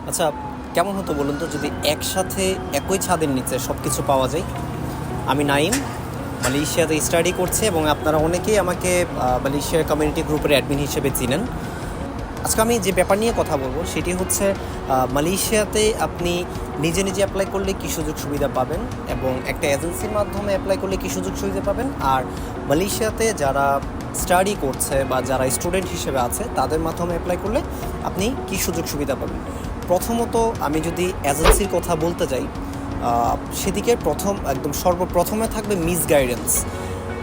আচ্ছা, কেমন হতো বলুন তো যদি একসাথে একই ছাদের নিচে সব কিছু পাওয়া যায়। আমি নাইম, মালয়েশিয়াতে স্টাডি করছি এবং আপনারা অনেকেই আমাকে মালয়েশিয়ার কমিউনিটি গ্রুপের অ্যাডমিন হিসেবে চিনেন। আজকে আমি যে ব্যাপার নিয়ে কথা বলবো সেটি হচ্ছে মালয়েশিয়াতে আপনি নিজে নিজে অ্যাপ্লাই করলে কী সুযোগ সুবিধা পাবেন এবং একটা এজেন্সির মাধ্যমে অ্যাপ্লাই করলে কী সুযোগ সুবিধা পাবেন, আর মালয়েশিয়াতে যারা স্টাডি করছে বা যারা স্টুডেন্ট হিসেবে আছে তাদের মাধ্যমে অ্যাপ্লাই করলে আপনি কী সুযোগ সুবিধা পাবেন। প্রথমত আমি যদি এজেন্সির কথা বলতে যাই, সেদিকে একদম সর্বপ্রথমে থাকবে মিসগাইডেন্স।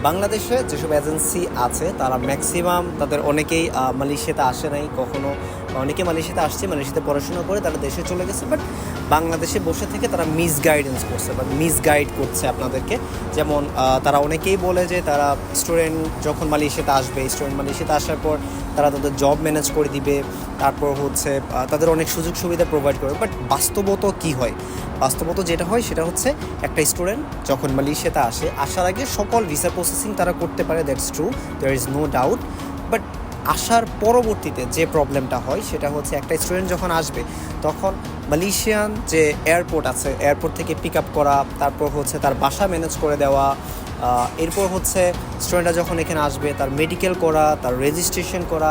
বাংলাদেশে যেসব এজেন্সি আছে তারা ম্যাক্সিমাম তাদের অনেকেই মালয়েশিয়াতে আসে নাই কখনো, অনেকে মালয়েশিয়াতে আসছে, মালয়েশিয়াতে পড়াশোনা করে তারা দেশে চলে গেছে, বাট বাংলাদেশে বসে থেকে তারা মিসগাইডেন্স করছে বা মিসগাইড করছে আপনাদেরকে। যেমন তারা অনেকেই বলে যে তারা স্টুডেন্ট যখন মালয়েশিয়াতে আসবে, স্টুডেন্ট মালয়েশিয়াতে আসার পর তারা তাদের জব ম্যানেজ করে দিবে, তারপর হচ্ছে তাদের অনেক সুযোগ সুবিধা প্রোভাইড করবে। বাট বাস্তবত কী হয়, বাস্তবত যেটা হয় সেটা হচ্ছে একটা স্টুডেন্ট যখন মালয়েশিয়াতে আসার আগে সকল ভিসা প্রসেসিং তারা করতে পারে, that's true, there is no doubt. But আসার পরবর্তীতে যে প্রবলেমটা হয় সেটা হচ্ছে একটা স্টুডেন্ট যখন আসবে তখন মালয়েশিয়ান যে এয়ারপোর্ট আছে, এয়ারপোর্ট থেকে পিক আপ করা, তারপর হচ্ছে তার বাসা ম্যানেজ করে দেওয়া, এরপর হচ্ছে স্টুডেন্টরা যখন এখানে আসবে তার মেডিকেল করা, তার রেজিস্ট্রেশন করা,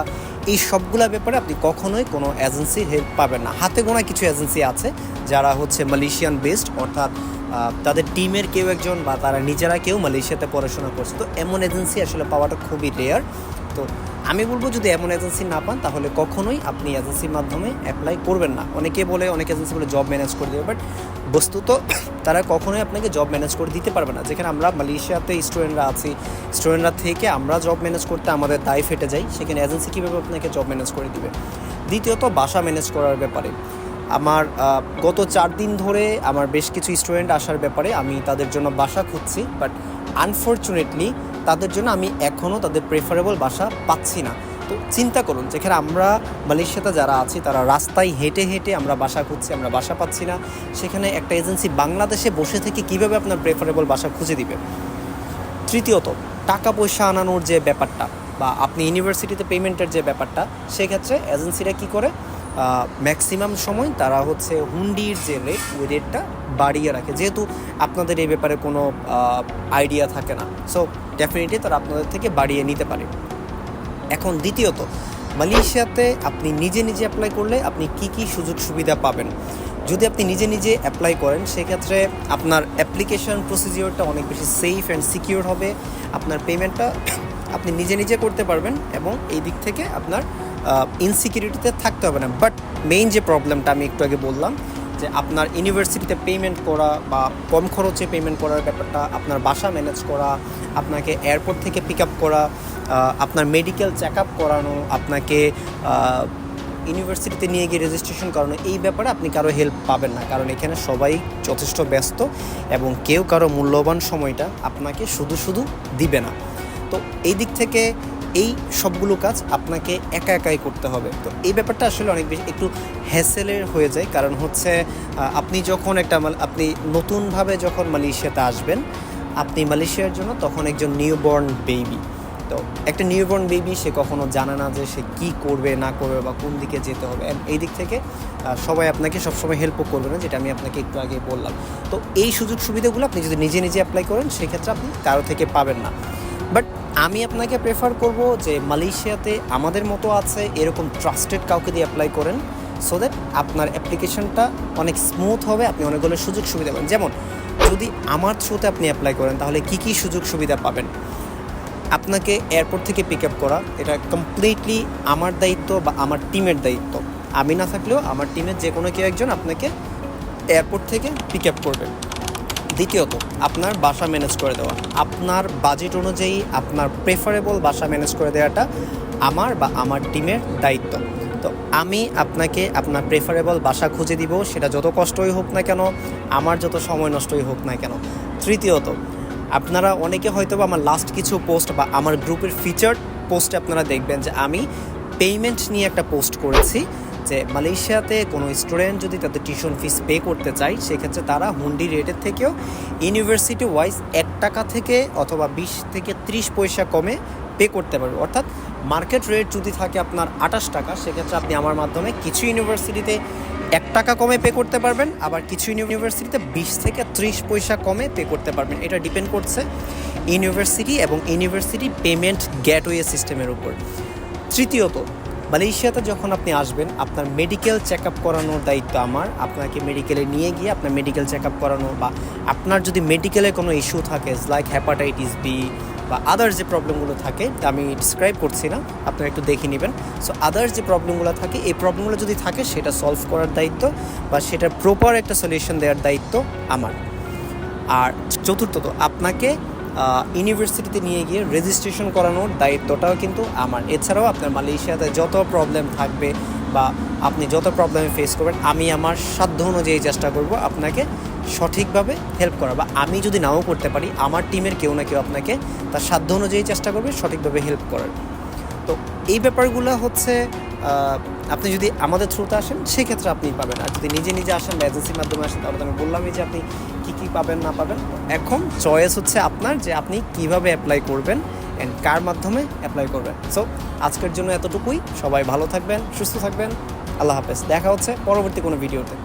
এই সবগুলো ব্যাপারে আপনি কখনোই কোনো এজেন্সির হেল্প পাবেন না। হাতে গোনা কিছু এজেন্সি আছে যারা হচ্ছে মালয়েশিয়ান বেসড, অর্থাৎ তাদের টিমের কেউ একজন বা তারা নিজেরা কেউ মালয়েশিয়াতে পড়াশোনা করছে। তো এমন এজেন্সি আসলে পাওয়াটা খুবই রেয়ার। তো আমি বলবো যদি এমন এজেন্সি না পান তাহলে কখনোই আপনি এজেন্সির মাধ্যমে অ্যাপ্লাই করবেন না। অনেক এজেন্সি বলে জব ম্যানেজ করে দেবে, বাট বস্তুত তারা কখনোই আপনাকে জব ম্যানেজ করে দিতে পারবে না। যেখানে আমরা মালয়েশিয়াতে স্টুডেন্টরা থেকে আমরা জব ম্যানেজ করতে আমাদের দায় ফেটে যাই, সেখানে এজেন্সি কীভাবে আপনাকে জব ম্যানেজ করে দিবে। দ্বিতীয়ত বাসা ম্যানেজ করার ব্যাপারে আমার গত 4 দিন ধরে আমার বেশ কিছু স্টুডেন্ট আসার ব্যাপারে আমি তাদের জন্য বাসা খুঁজছি, বাট আনফর্চুনেটলি তাদের জন্য আমি এখনও তাদের প্রেফারেবল বাসা পাচ্ছি না। তো চিন্তা করুন, যেখানে আমরা মালয়েশিয়াতে যারা আছি তারা রাস্তায় হেঁটে হেঁটে আমরা বাসা খুঁজছি, আমরা বাসা পাচ্ছি না, সেখানে একটা এজেন্সি বাংলাদেশে বসে থেকে কীভাবে আপনার প্রেফারেবল বাসা খুঁজে দিবে। তৃতীয়ত টাকা পয়সা আনানোর যে ব্যাপারটা বা আপনি ইউনিভার্সিটিতে পেমেন্টের যে ব্যাপারটা, সেক্ষেত্রে এজেন্সিরা কী করে, ম্যাক্সিমাম সময় তারা হচ্ছে হুন্ডির যে রেট ওই রেটটা বাড়িয়ে রাখে, যেহেতু আপনাদের এই ব্যাপারে কোনো আইডিয়া থাকে না। সো ডেফিনেটলি তারা আপনাদের থেকে বাড়িয়ে নিতে পারে। এখন দ্বিতীয়ত মালয়েশিয়াতে আপনি নিজে নিজে অ্যাপ্লাই করলে আপনি কি কি সুযোগ সুবিধা পাবেন। যদি আপনি নিজে নিজে অ্যাপ্লাই করেন সেক্ষেত্রে আপনার অ্যাপ্লিকেশন প্রসিজিওরটা অনেক বেশি সেফ অ্যান্ড সিকিউর হবে, আপনার পেমেন্টটা আপনি নিজে নিজে করতে পারবেন এবং এই দিক থেকে আপনার ইনসিকিউরিটিতে থাকতে হবে না। বাট মেইন যে প্রবলেমটা আমি একটু আগে বললাম যে আপনার ইউনিভার্সিটিতে পেমেন্ট করা বা কম খরচে পেমেন্ট করার ব্যাপারটা, আপনার বাসা ম্যানেজ করা, আপনাকে এয়ারপোর্ট থেকে পিক আপ করা, আপনার মেডিকেল চেক আপ করানো, আপনাকে ইউনিভার্সিটিতে নিয়ে গিয়ে রেজিস্ট্রেশন করানো, এই ব্যাপারে আপনি কারো হেল্প পাবেন না, কারণ এখানে সবাই যথেষ্ট ব্যস্ত এবং কেউ কারো মূল্যবান সময়টা আপনাকে শুধু শুধু দিবে না। তো এই দিক থেকে এই সবগুলো কাজ আপনাকে একা একাই করতে হবে। তো এই ব্যাপারটা আসলে অনেক বেশি একটু হ্যাসেলের হয়ে যায়, কারণ হচ্ছে আপনি যখন আপনি নতুনভাবে যখন মালয়েশিয়াতে আসবেন, আপনি মালয়েশিয়ার জন্য তখন একজন নিউবর্ন বেবি। তো একটা নিউবর্ন বেবি সে কখনো জানে না যে সে কী করবে না করবে বা কোন দিকে যেতে হবে। এই দিক থেকে সবাই আপনাকে সবসময় হেল্পও করবে না, যেটা আমি আপনাকে একটু আগে বললাম। তো এই সুযোগ সুবিধাগুলো আপনি যদি নিজে নিজে অ্যাপ্লাই করেন সেক্ষেত্রে আপনি কারো থেকে পাবেন না। বাট আমি আপনাকে প্রেফার করব যে মালয়েশিয়াতে আমাদের মতো আছে এরকম ট্রাস্টেড কাউকে দিয়ে অ্যাপ্লাই করেন, সো দ্যাট আপনার অ্যাপ্লিকেশনটা অনেক স্মুথ হবে, আপনি অনেকগুলো সুযোগ সুবিধা পাবেন। যেমন যদি আমার থ্রুতে আপনি অ্যাপ্লাই করেন তাহলে কী কী সুযোগ সুবিধা পাবেন। আপনাকে এয়ারপোর্ট থেকে পিক আপ করা, এটা কমপ্লিটলি আমার দায়িত্ব বা আমার টিমের দায়িত্ব। আমি না থাকলেও আমার টিমের যে কোনো কেউ একজন আপনাকে এয়ারপোর্ট থেকে পিক আপ করবে। দ্বিতীয়ত আপনার বাসা ম্যানেজ করে দেওয়া, আপনার বাজেট অনুযায়ী আপনার প্রেফারেবল বাসা ম্যানেজ করে দেওয়াটা আমার বা আমার টিমের দায়িত্ব। তো আমি আপনাকে আপনার প্রেফারেবল বাসা খুঁজে দিব, সেটা যত কষ্টই হোক না কেন, আমার যত সময় নষ্টই হোক না কেন। তৃতীয়ত আপনারা অনেকে হয়তো বা আমার লাস্ট কিছু পোস্ট বা আমার গ্রুপের ফিচার্ড পোস্টে আপনারা দেখবেন যে আমি পেমেন্ট নিয়ে একটা পোস্ট করেছি, যে মালয়েশিয়াতে কোনো স্টুডেন্ট যদি তাদের টিউশন ফিস পে করতে চায় সেক্ষেত্রে তারা হুন্ডি রেটের থেকেও ইউনিভার্সিটি ওয়াইজ 1 টাকা থেকে অথবা 20 থেকে 30 পয়সা কমে পে করতে পারবে। অর্থাৎ মার্কেট রেট যদি থাকে আপনার 28 টাকা, সেক্ষেত্রে আপনি আমার মাধ্যমে কিছু ইউনিভার্সিটিতে 1 টাকা কমে পে করতে পারবেন, আবার কিছু ইউনিভার্সিটিতে 20 থেকে 30 পয়সা কমে পে করতে পারবেন। এটা ডিপেন্ড করছে ইউনিভার্সিটি এবং ইউনিভার্সিটি পেমেন্ট গেটওয়ে সিস্টেমের উপর। তৃতীয়ত, মালয়েশিয়াতে যখন আপনি আসবেন আপনার মেডিকেল চেক আপ করানোর দায়িত্ব আমার। আপনাকে মেডিকেলে নিয়ে গিয়ে আপনার মেডিকেল চেক আপ করানো, বা আপনার যদি মেডিকেলে কোনো ইস্যু থাকে লাইক হ্যাপাটাইটিস বি বা আদার্স যে প্রবলেমগুলো থাকে, তা আমি ডিসক্রাইব করছি না, আপনারা একটু দেখে নেবেন। সো আদার্স যে প্রবলেমগুলো থাকে, এই প্রবলেমগুলো যদি থাকে সেটা সলভ করার দায়িত্ব বা সেটার প্রপার একটা সলিউশন দেওয়ার দায়িত্ব আমার। আর চতুর্থত, আপনাকে ইউনিভার্সিটিতে নিয়ে গিয়ে রেজিস্ট্রেশন করানোর দায়িত্বটাও কিন্তু আমার। এছাড়াও আপনার মালয়েশিয়াতে যত প্রবলেম থাকবে বা আপনি যত প্রবলেমে ফেস করবেন, আমি আমার সাধ্য অনুযায়ী চেষ্টা করব আপনাকে সঠিকভাবে হেল্প করা, বা আমি যদি নাও করতে পারি আমার টিমের কেউ না কেউ আপনাকে তার সাধ্য অনুযায়ী চেষ্টা করবে সঠিকভাবে হেল্প করার। তো এই ব্যাপারগুলো হচ্ছে আপনি যদি আমাদের থ্রুতে আসেন সেক্ষেত্রে আপনি পাবেন, আর যদি নিজে নিজে আসেন বা এজেন্সির মাধ্যমে আসেন তাহলে আমি বললামই যে আপনি কী পাবেন না পাবেন। এখন চয়েস হচ্ছে আপনার যে আপনি কিভাবে অ্যাপ্লাই করবেন অ্যান্ড কার মাধ্যমে অ্যাপ্লাই করবেন। সো আজকের জন্য এতটুকুই। সবাই ভালো থাকবেন, সুস্থ থাকবেন। আল্লাহ হাফেজ। দেখা হচ্ছে পরবর্তী কোনো ভিডিওতে।